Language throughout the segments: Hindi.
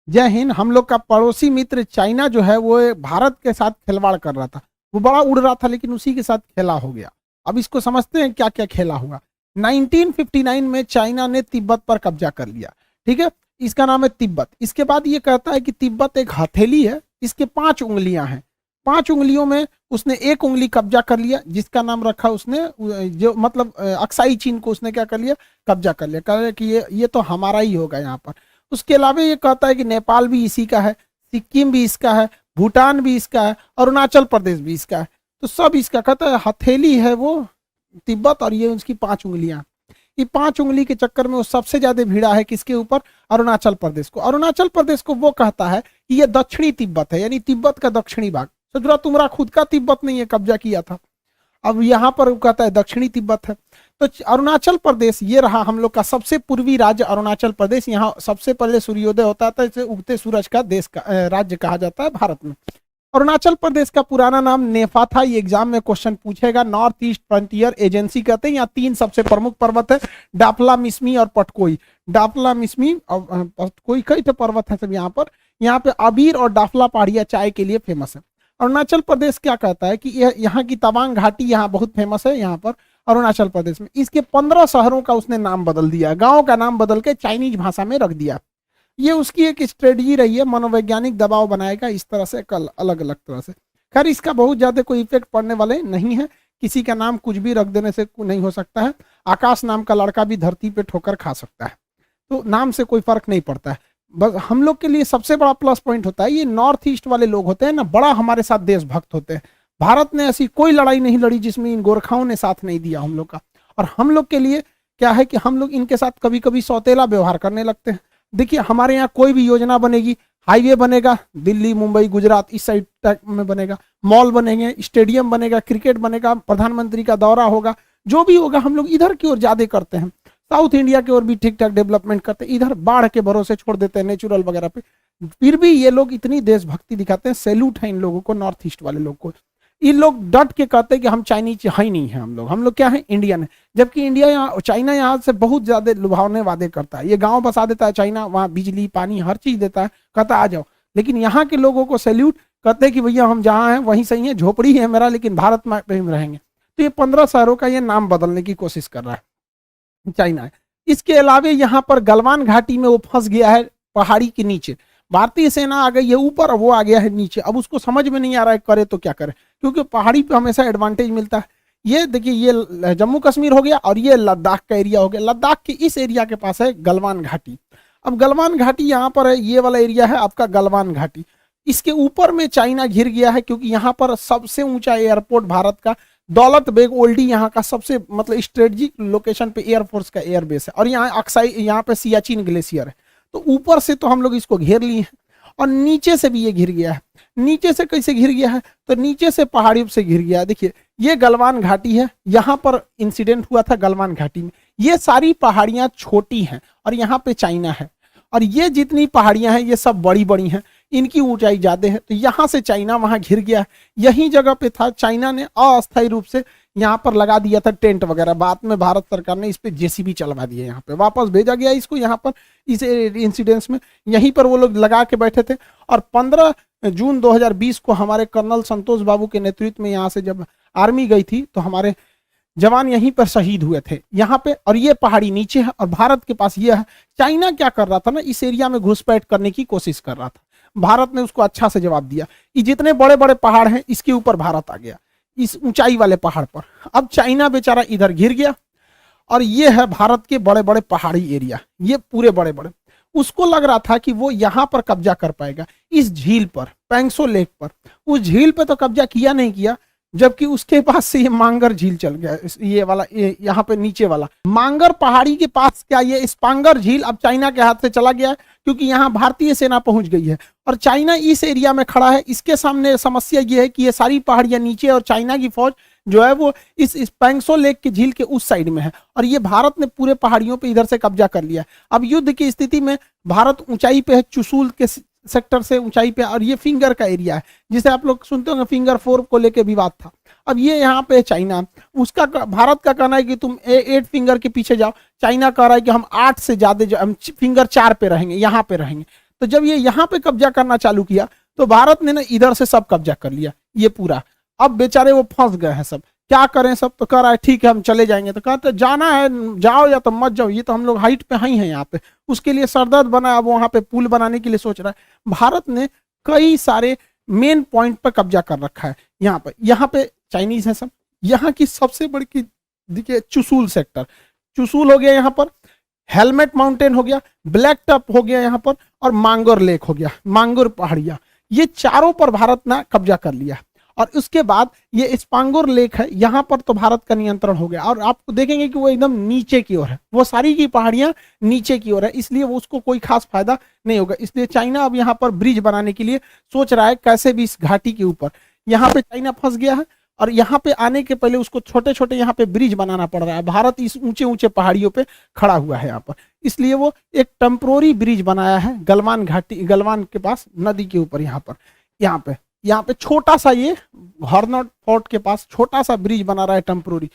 जय हिंद। हम लोग का पड़ोसी मित्र चाइना जो है वो भारत के साथ खिलवाड़ कर रहा था, वो बड़ा उड़ रहा था लेकिन उसी के साथ खेला हो गया। अब इसको समझते हैं क्या क्या खेला हुआ। 1959 में चाइना ने तिब्बत पर कब्जा कर लिया, ठीक है, इसका नाम है तिब्बत। इसके बाद ये कहता है कि तिब्बत एक हथेली है, इसके 5 उंगलियां हैं, 5 उंगलियों में उसने एक उंगली कब्जा कर लिया, जिसका नाम रखा उसने, जो मतलब अक्साई चीन को उसने क्या कर लिया, कब्जा कर लिया, कह रहे कि ये तो हमारा ही होगा यहाँ पर। उसके अलावा ये कहता है कि नेपाल भी इसी का है, सिक्किम भी इसका है, भूटान भी इसका है, अरुणाचल प्रदेश भी इसका है, तो सब इसका। कहता है हथेली है वो तिब्बत और ये उसकी 5 उंगलियां। ये 5 उंगली के चक्कर में वो सबसे ज्यादा भिड़ा है किसके ऊपर, अरुणाचल प्रदेश को। अरुणाचल प्रदेश को वो कहता है कि ये दक्षिणी तिब्बत है, यानी तिब्बत का दक्षिणी भाग। सजरा तुम्हारा खुद का तिब्बत नहीं है, कब्जा किया था, अब यहाँ पर कहता है दक्षिणी तिब्बत है। तो अरुणाचल प्रदेश ये रहा हम लोग का सबसे पूर्वी राज्य अरुणाचल प्रदेश। यहाँ सबसे पहले सूर्योदय होता था, इसे उगते सूरज का देश का राज्य कहा जाता है भारत में। अरुणाचल प्रदेश का पुराना नाम नेफा था, ये एग्जाम में क्वेश्चन पूछेगा। नॉर्थ ईस्ट फ्रंटियर एजेंसी कहते हैं। यहाँ 3 सबसे प्रमुख पर्वत है, डापला, मिसमी और पटकोई। डापला, मिसमी और पटकोई, कई तो पर्वत है सब यहाँ पर। यहाँ पे अबीर और डाफला पहाड़ियाँ चाय के लिए फेमस है। अरुणाचल प्रदेश क्या कहता है कि यहाँ की तवांग घाटी यहाँ बहुत फेमस है। यहाँ पर अरुणाचल प्रदेश में इसके 15 शहरों का उसने नाम बदल दिया, गांव का नाम बदल के चाइनीज भाषा में रख दिया। ये उसकी एक स्ट्रेटजी रही है, मनोवैज्ञानिक दबाव बनाएगा इस तरह से, कल अलग अलग तरह से। खैर इसका बहुत ज्यादा कोई इफेक्ट पड़ने वाले नहीं है, किसी का नाम कुछ भी रख देने से नहीं हो सकता है। आकाश नाम का लड़का भी धरती पे ठोकर खा सकता है, तो नाम से कोई फर्क नहीं पड़ता है। बस हम लोग के लिए सबसे बड़ा प्लस पॉइंट होता है ये नॉर्थ ईस्ट वाले लोग होते हैं ना, बड़ा हमारे साथ देशभक्त होते हैं। भारत ने ऐसी कोई लड़ाई नहीं लड़ी जिसमें इन गोरखाओं ने साथ नहीं दिया हम लोग का। और हम लोग के लिए क्या है कि हम लोग इनके साथ कभी कभी सौतेला व्यवहार करने लगते हैं। देखिए हमारे यहाँ कोई भी योजना बनेगी, हाईवे बनेगा, दिल्ली, मुंबई, गुजरात इस साइड तक में बनेगा, मॉल बनेंगे, स्टेडियम बनेगा, क्रिकेट बनेगा, प्रधानमंत्री का दौरा होगा, जो भी होगा हम लोग इधर की ओर ज्यादा करते हैं। साउथ इंडिया की ओर भी ठीक ठाक डेवलपमेंट करते हैं, इधर बाढ़ के भरोसे छोड़ देते हैं नेचुरल वगैरह पे। फिर भी ये लोग इतनी देशभक्ति दिखाते हैं, सैल्यूट है इन लोगों को, नॉर्थ ईस्ट वाले लोग को। इन लोग डट के कहते हैं कि हम चाइनीज है ही नहीं है, हम लोग क्या है, इंडियन है। जबकि इंडिया यहाँ, चाइना यहाँ से बहुत ज्यादा लुभावने वादे करता है। ये गांव बसा देता है चाइना, वहाँ बिजली पानी हर चीज देता है, कहता है आ जाओ। लेकिन यहाँ के लोगों को सैल्यूट, कहते हैं कि भैया हम जहाँ हैं वहीं सही है, झोपड़ी है मेरा लेकिन भारत में हम रहेंगे। तो ये 15 शहरों का ये नाम बदलने की कोशिश कर रहा है चाइना है। इसके अलावा यहाँ पर गलवान घाटी में वो फंस गया है पहाड़ी के नीचे। भारतीय सेना आ गई है ऊपर, वो आ गया है नीचे। अब उसको समझ में नहीं आ रहा है करे तो क्या करे, क्योंकि पहाड़ी पे हमेशा एडवांटेज मिलता है। ये देखिए ये जम्मू कश्मीर हो गया और ये लद्दाख का एरिया हो गया। लद्दाख के इस एरिया के पास है गलवान घाटी। अब गलवान घाटी यहाँ पर है, ये वाला एरिया है आपका गलवान घाटी। इसके ऊपर में चाइना घिर गया है, क्योंकि यहाँ पर सबसे ऊंचा एयरपोर्ट भारत का दौलत बेग ओल्डी यहाँ का सबसे मतलब स्ट्रेटेजिक लोकेशन पे एयरफोर्स का एयरबेस है। और यहाँ अक्साई, यहाँ पे सियाचिन ग्लेशियर है। तो ऊपर से तो हम लोग इसको घेर लिए हैं और नीचे से भी ये घिर गया है। नीचे से कैसे घिर गया है, तो नीचे से पहाड़ियों से घिर गया है। देखिए ये गलवान घाटी है, यहाँ पर इंसिडेंट हुआ था गलवान घाटी में। ये सारी पहाड़ियां छोटी हैं और यहाँ पे चाइना है, और ये जितनी पहाड़ियां हैं ये सब बड़ी बड़ी हैं, इनकी ऊंचाई ज्यादा है। तो यहाँ से चाइना वहां घिर गया, यही जगह पे था। चाइना ने अस्थायी रूप से यहाँ पर लगा दिया था टेंट वगैरह, बाद में भारत सरकार ने इस पे जेसीबी चलवा दिए, यहाँ पे वापस भेजा गया इसको। यहाँ पर इस इंसिडेंट्स में यहीं पर वो लोग लगा के बैठे थे। और 15 जून 2020 को हमारे कर्नल संतोष बाबू के नेतृत्व में यहाँ से जब आर्मी गई थी तो हमारे जवान यहीं पर शहीद हुए थे यहाँ पे। और ये पहाड़ी नीचे है और भारत के पास ये है। चाइना क्या कर रहा था ना, इस एरिया में घुसपैठ करने की कोशिश कर रहा था। भारत ने उसको अच्छा से जवाब दिया। ये जितने बड़े बड़े पहाड़ हैं इसके ऊपर भारत आ गया, इस ऊंचाई वाले पहाड़ पर। अब चाइना बेचारा इधर घिर गया और ये है भारत के बड़े बड़े पहाड़ी एरिया, ये पूरे बड़े बड़े। उसको लग रहा था कि वो यहाँ पर कब्जा कर पाएगा, इस झील पर, पैंगसो लेक पर। उस झील पे तो कब्जा किया नहीं किया, जबकि उसके पास से ये मांगर झील चल गया, ये वाला, यहाँ पे नीचे वाला मांगर पहाड़ी के पास क्या ये स्पांगर झील अब चाइना के हाथ से चला गया है, क्योंकि यहाँ भारतीय सेना पहुंच गई है और चाइना इस एरिया में खड़ा है। इसके सामने समस्या ये है कि ये सारी पहाड़ियां नीचे और चाइना की फौज जो है वो इस पैंगसो लेक के झील के उस साइड में है, और ये भारत ने पूरे पहाड़ियों पे इधर से कब्जा कर लिया है। अब युद्ध की स्थिति में भारत ऊंचाई पे है, चुशूल के सेक्टर से ऊंचाई पे, और ये फिंगर का एरिया है जिसे आप लोग सुनते होंगे, फिंगर 4 को लेके विवाद था। अब ये यहाँ पे चाइना, उसका भारत का कहना है कि तुम 8 फिंगर के पीछे जाओ, चाइना कह रहा है कि हम 8 से ज्यादा हम फिंगर 4 पे रहेंगे, यहाँ पे रहेंगे। तो जब ये यहाँ पे कब्जा करना चालू किया तो भारत ने ना इधर से सब कब्जा कर लिया ये पूरा। अब बेचारे वो फंस गए हैं सब, क्या करें, सब तो कह रहा है ठीक है हम चले जाएंगे, तो कहते जाना है जाओ या तो मत जाओ, ये तो हम लोग हाइट पे ही हैं यहाँ पे। उसके लिए सरदर्द बना, अब वहां पे पुल बनाने के लिए सोच रहा है। भारत ने कई सारे मेन पॉइंट पर कब्जा कर रखा है। यहाँ पे चाइनीज है सब। यहाँ की सबसे बड़ी की देखिए चुसूल सेक्टर, चुसूल हो गया यहाँ पर, हेलमेट माउंटेन हो गया, ब्लैक टॉप हो गया यहाँ पर, और मांगोर लेक हो गया, मांगोर पहाड़ियां, ये चारों पर भारत ने कब्जा कर लिया। और उसके बाद ये स्पांगोर लेक है, यहाँ पर तो भारत का नियंत्रण हो गया। और आप देखेंगे कि वो एकदम नीचे की ओर है, वो सारी की पहाड़ियां नीचे की ओर है, इसलिए वो उसको कोई खास फायदा नहीं होगा। इसलिए चाइना अब यहाँ पर ब्रिज बनाने के लिए सोच रहा है कैसे भी इस घाटी के ऊपर। यहाँ पे चाइना फंस गया है और यहाँ पे आने के पहले उसको छोटे छोटे यहाँ पे ब्रिज बनाना पड़ रहा है। भारत इस ऊंचे ऊंचे पहाड़ियों पे खड़ा हुआ है यहाँ पर, इसलिए वो एक टेम्पोररी ब्रिज बनाया है गलवान घाटी, गलवान के पास नदी के ऊपर। यहाँ पे छोटा सा ये हॉर्नट फोर्ट के पास छोटा सा ब्रिज बना रहा है टेम्पोररी,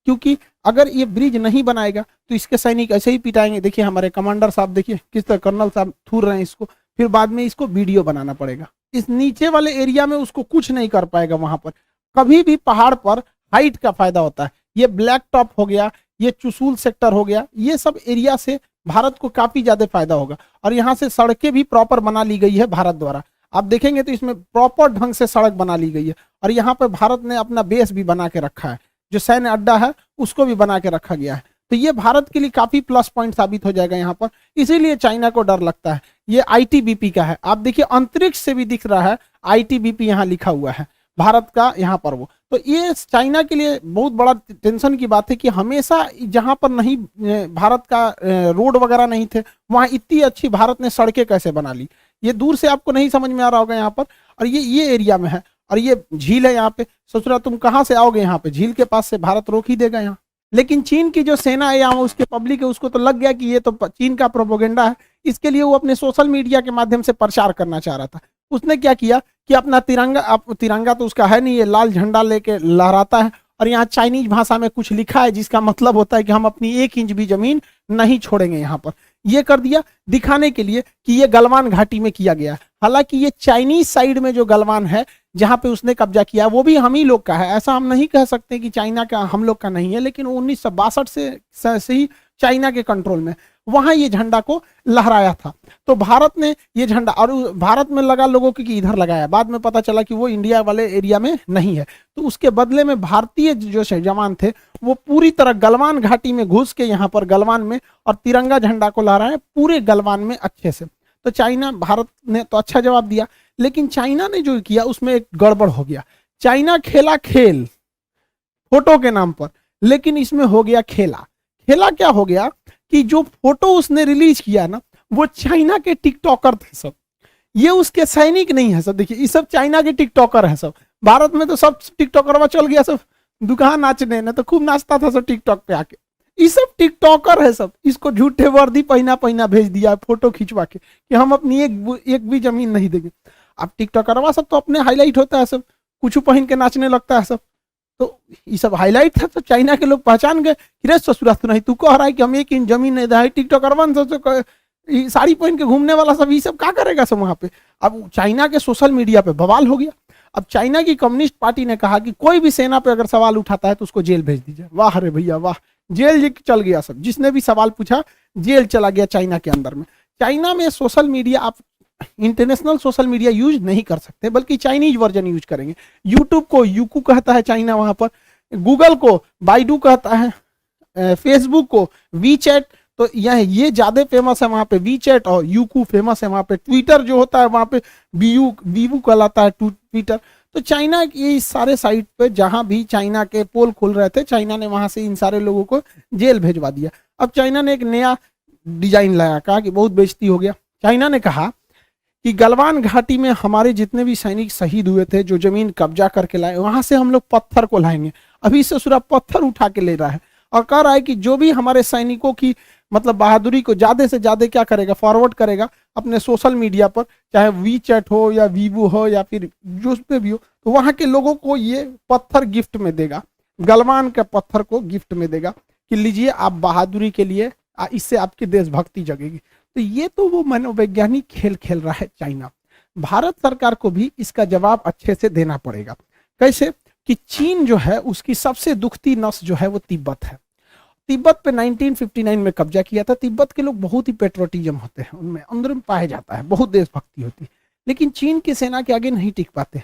क्योंकि अगर ये ब्रिज नहीं बनाएगा तो इसके सैनिक ऐसे ही पिटाएंगे। देखिए हमारे कमांडर साहब, देखिए किस तरह कर्नल साहब थूर रहे हैं इसको, फिर बाद में इसको वीडियो बनाना पड़ेगा। इस नीचे वाले एरिया में उसको कुछ नहीं कर पाएगा। वहां पर कभी भी पहाड़ पर हाइट का फायदा होता है। ये ब्लैक टॉप हो गया, ये चुसूल सेक्टर हो गया, ये सब एरिया से भारत को काफी ज्यादा फायदा होगा। और यहाँ से सड़कें भी प्रॉपर बना ली गई है भारत द्वारा, आप देखेंगे तो इसमें प्रॉपर ढंग से सड़क बना ली गई है। और यहाँ पर भारत ने अपना बेस भी बना के रखा है, जो सैन्य अड्डा है उसको भी बना के रखा गया है। तो ये भारत के लिए काफी प्लस पॉइंट साबित हो जाएगा यहाँ पर, इसीलिए चाइना को डर लगता है। ये आईटीबीपी का है, आप देखिए अंतरिक्ष से भी दिख रहा है आईटीबीपी यहाँ लिखा हुआ है भारत का यहाँ पर वो। तो ये चाइना के लिए बहुत बड़ा टेंशन की बात है कि हमेशा जहां पर नहीं भारत का रोड वगैरह नहीं थे, वहां इतनी अच्छी भारत ने सड़कें कैसे बना ली, ये दूर से आपको नहीं समझ में आ रहा होगा यहाँ पर। और ये एरिया में है, और ये झील है यहाँ पे। सोच रहा तुम कहाँ से आओगे यहाँ पे, झील के पास से भारत रोक ही देगा यहाँ। लेकिन चीन की जो सेना है यहाँ, उसके पब्लिक है, उसको तो लग गया कि ये तो चीन का प्रोपोगेंडा है। इसके लिए वो अपने सोशल मीडिया के माध्यम से प्रचार करना चाह रहा था। उसने क्या किया कि अपना तिरंगा तो उसका है नहीं, ये लाल झंडा लेके लहराता है, और यहाँ चाइनीज भाषा में कुछ लिखा है जिसका मतलब होता है कि हम अपनी 1 इंच भी जमीन नहीं छोड़ेंगे यहाँ पर। ये कर दिया दिखाने के लिए कि ये गलवान घाटी में किया गया। हालांकि ये चाइनीज साइड में जो गलवान है जहां पे उसने कब्जा किया वो भी हम ही लोग का है। ऐसा हम नहीं कह सकते कि चाइना का हम लोग का नहीं है, लेकिन 1962 से ही चाइना के कंट्रोल में वहां ये झंडा को लहराया था। तो भारत ने ये झंडा, और भारत में लगा लोगों की कि इधर लगाया, बाद में पता चला कि वो इंडिया वाले एरिया में नहीं है। तो उसके बदले में भारतीय जो जवान थे वो पूरी तरह गलवान घाटी में घुस के यहाँ पर गलवान में और तिरंगा झंडा को लहराए पूरे गलवान में अच्छे से। तो चाइना, भारत ने तो अच्छा जवाब दिया, लेकिन चाइना ने जो किया उसमें एक गड़बड़ हो गया। चाइना खेला खेल फोटो के नाम पर, लेकिन इसमें हो गया खेला। खेला क्या हो गया कि जो फोटो उसने रिलीज किया ना, वो चाइना के टिकटॉकर थे सब, ये उसके सैनिक नहीं है सब। देखिए ये सब चाइना के टिकटॉकर है सब। भारत में तो सब टिकटॉकर में चल गया सब दुकान नाचने, ना तो खूब नाचता था सब टिकटॉक पे आके। ये सब टिकटॉकर है सब, इसको झूठे वर्दी पहना भेज दिया फोटो खिंचवा के कि हम अपनी एक भी जमीन नहीं देंगे। अब टिकटॉकर सब तो अपने हाईलाइट होता है सब, कुछ पहन के नाचने लगता है सब। तो ये सब हाईलाइट था, तो चाइना के लोग पहचान गए कि रे ससुरा नहीं तू कह रहा है कि हम 1 इंच जमीन नहीं दे। टिकटॉकर साड़ी पहन के घूमने वाला सब, ये सब क्या करेगा सब वहां पे। अब चाइना के सोशल मीडिया पे बवाल हो गया। अब चाइना की कम्युनिस्ट पार्टी ने कहा कि कोई भी सेना पे अगर सवाल उठाता है तो उसको जेल भेज दीजिए। वाह रे भैया वाह, जेल चल गया सब, जिसने भी सवाल पूछा जेल चला गया चाइना के अंदर में। चाइना में सोशल मीडिया, आप इंटरनेशनल सोशल मीडिया यूज नहीं कर सकते, बल्कि चाइनीज वर्जन यूज करेंगे। यूट्यूब को यूकू कहता है चाइना वहां पर, गूगल को बाइडू कहता है, फेसबुक को वीचैट, तो ये ज्यादा फेमस है वहां पे वीचैट, और यूकू फेमस है वहां पे। ट्विटर जो होता है वहां पे वीवू कहलाता है ट्विटर। तो चाइना ये सारे साइट पे जहां भी चाइना के पोल खुल रहे थे, चाइना ने वहां से इन सारे लोगों को जेल भेजवा दिया। अब चाइना ने एक नया डिजाइन लाया, कहा कि बहुत बेइज्जती हो गया। चाइना ने कहा कि गलवान घाटी में हमारे जितने भी सैनिक शहीद हुए थे, जो जमीन कब्जा करके लाए, वहां से हम लोग पत्थर को लाएंगे। अभी ससुरा पत्थर उठा के ले रहा है और कह रहा है कि जो भी हमारे सैनिकों की मतलब बहादुरी को ज्यादा से ज्यादा क्या करेगा, फॉरवर्ड करेगा अपने सोशल मीडिया पर, चाहे वीचैट हो या वीवो हो या फिर जो पे भी हो, तो वहां के लोगों को ये पत्थर गिफ्ट में देगा, गलवान के पत्थर को गिफ्ट में देगा कि लीजिए आप बहादुरी के लिए, इससे आपकी देशभक्ति जगेगी। तो ये तो वो मनोवैज्ञानिक खेल खेल रहा है चाइना। भारत सरकार को भी इसका जवाब अच्छे से देना पड़ेगा। कैसे कि चीन जो है उसकी सबसे दुखती नस जो है वो तिब्बत है। तिब्बत पे 1959 में कब्जा किया था। तिब्बत के लोग बहुत ही पेट्रोटिज्म होते हैं, उनमें अंदर में पाया जाता है, बहुत देशभक्ति होती है, लेकिन चीन की सेना के आगे नहीं टिक पाते।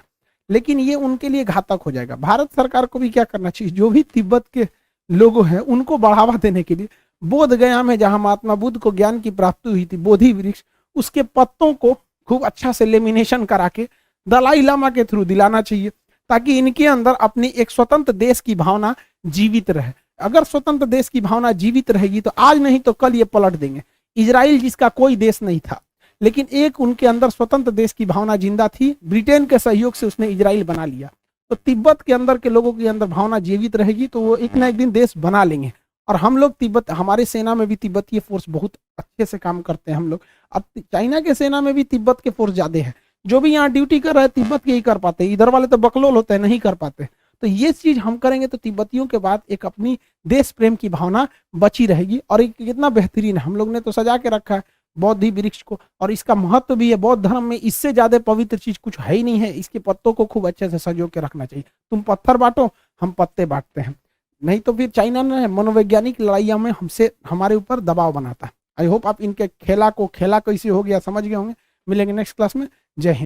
लेकिन ये उनके लिए घातक हो जाएगा। भारत सरकार को भी क्या करना चाहिए, जो भी तिब्बत के लोग हैं उनको बढ़ावा देने के लिए बोध गया में जहां महात्मा बुद्ध को ज्ञान की प्राप्ति हुई थी, बोधि वृक्ष, उसके पत्तों को खूब अच्छा से लेमिनेशन करा के दलाई लामा के थ्रू दिलाना चाहिए, ताकि इनके अंदर अपनी एक स्वतंत्र देश की भावना जीवित रहे। अगर स्वतंत्र देश की भावना जीवित रहेगी तो आज नहीं तो कल ये पलट देंगे। इजराइल जिसका कोई देश नहीं था, लेकिन एक उनके अंदर स्वतंत्र देश की भावना जिंदा थी, ब्रिटेन के सहयोग से उसने इजराइल बना लिया। तो तिब्बत के अंदर के लोगों के अंदर भावना जीवित रहेगी तो वो एक ना एक दिन देश बना लेंगे। और हम लोग तिब्बत, हमारे सेना में भी तिब्बतीय फोर्स बहुत अच्छे से काम करते हैं हम लोग। अब चाइना के सेना में भी तिब्बत के फोर्स ज्यादा है, जो भी यहाँ ड्यूटी कर रहे हैं तिब्बत के ही कर पाते हैं, इधर वाले तो बकलोल होते हैं, नहीं कर पाते। तो ये चीज हम करेंगे तो तिब्बतियों के बाद एक अपनी देश प्रेम की भावना बची रहेगी। और एक कितना बेहतरीन है, हम लोग ने तो सजा के रखा है बौद्धि वृक्ष को, और इसका महत्व भी है। बौद्ध धर्म में इससे ज्यादा पवित्र चीज कुछ है ही नहीं है। इसके पत्तों को खूब अच्छे से सजो के रखना चाहिए। तुम पत्थर बांटो, हम पत्ते बांटते हैं, नहीं तो फिर चाइना ने मनोवैज्ञानिक लड़ाइयों में हमसे, हमारे ऊपर दबाव बनाता है। आई होप आप इनके खेला कैसे हो गया समझ गए होंगे। मिलेंगे नेक्स्ट क्लास में। जय हिंद।